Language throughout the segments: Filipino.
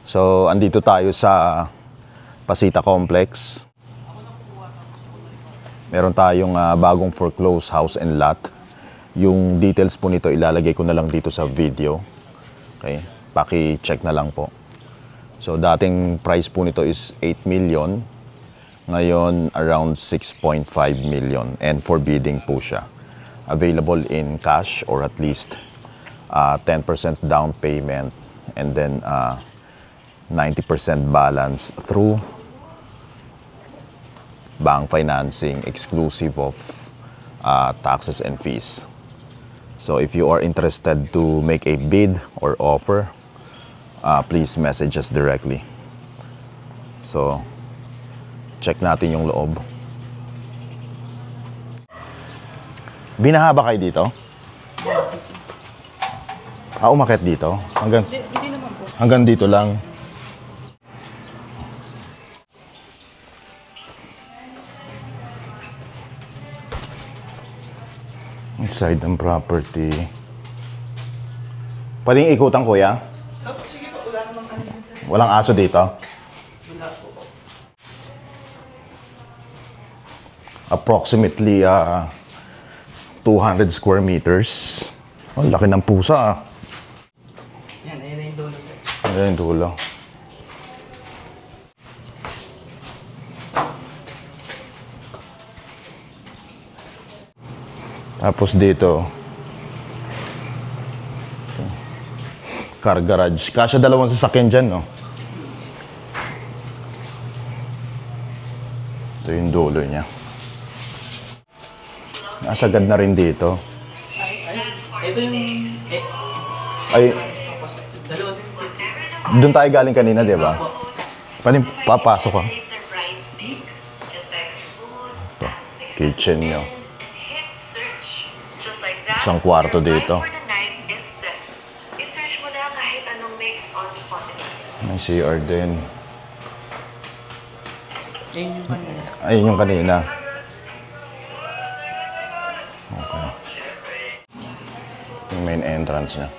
So, andito tayo sa Pasita Complex. Meron tayong bagong foreclosed house and lot. Yung details po nito ilalagay ko na lang dito sa video. Okay, paki-check na lang po. So, dating price po nito is 8 million. Ngayon, around 6.5 million. And for bidding po siya. Available in cash or at least 10% down payment. And then 90% balance through bank financing exclusive of taxes and fees. So if you are interested to make a bid or offer, please message us directly. So check natin yung loob. Binaha ba kayo dito? Umakyat dito? Hindi naman po. Hanggang dito lang. Inside ang property. Pwedeng ikutan, kuya? Sige po, wala namang kanina. Walang aso dito? Wala po. Approximately 200 square meters. Ang laki ng pusa. Yan, ayun na yung dulo, sir. Ayan yung dulo. Tapos dito, car garage. Kasya dalawang sasakyan dyan, no? Ito yung dulo niya. Nasagad na rin dito. Ito yung... Ay, dalawa. doon tayo galing kanina, di ba? Paano papasok ka? Ito, kitchen nyo. Isang kwarto dito. May CR din. Ayun yung kanina. Ayun yung kanina. Okay. Yung main entrance niya.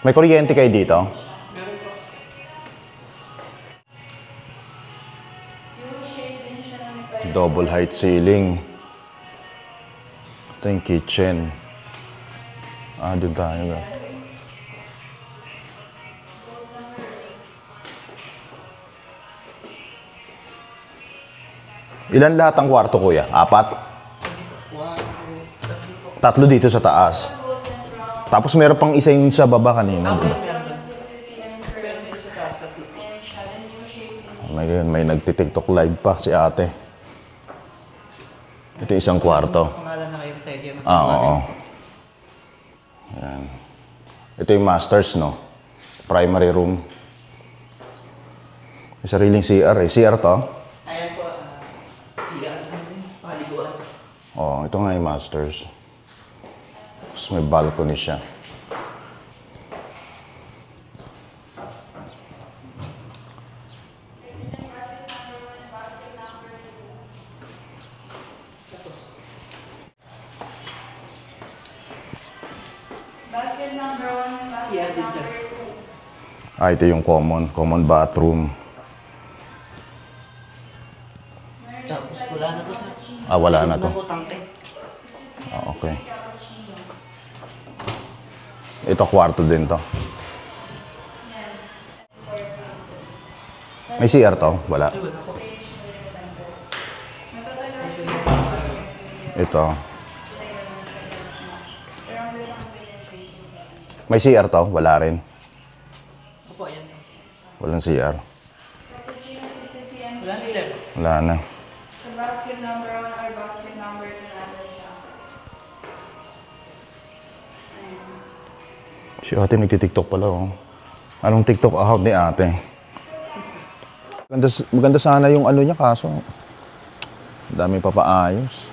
May kuryente kayo dito? Double height ceiling. Ito yung kitchen. Doon tayo. Ilan lahat ang kwarto, kuya? 4? Tatlo dito sa taas. Tapos meron pang isa yung sa baba kanina, di ba? May nagti-TikTok live pa si ate. Ito isang kwarto. Pangalan na kayo, Teddy. Oo. Ayan. Ito yung masters, no? Primary room. May sariling CR eh. CR to? Ayan po, siya. Paliguan. Oo, ito nga yung masters. Tapos may balcony siya. Basket number 1 and basket number 2. Ito yung common bathroom. Tapos wala na to, sir. Wala na to. Wala po tangke. Okay. Ito kwarto din to. May CR to? Wala. Ay, wala po. Ito. May CR to? Wala rin. Opo, ayan. Walang CR. Wala na, sir. Wala na. Sa basket number 1 or basket number 2 natin siya. Si ate nagtitiktok pala, oh. Anong TikTok account ni ate? Maganda sana yung ano niya, kaso daming papaayos.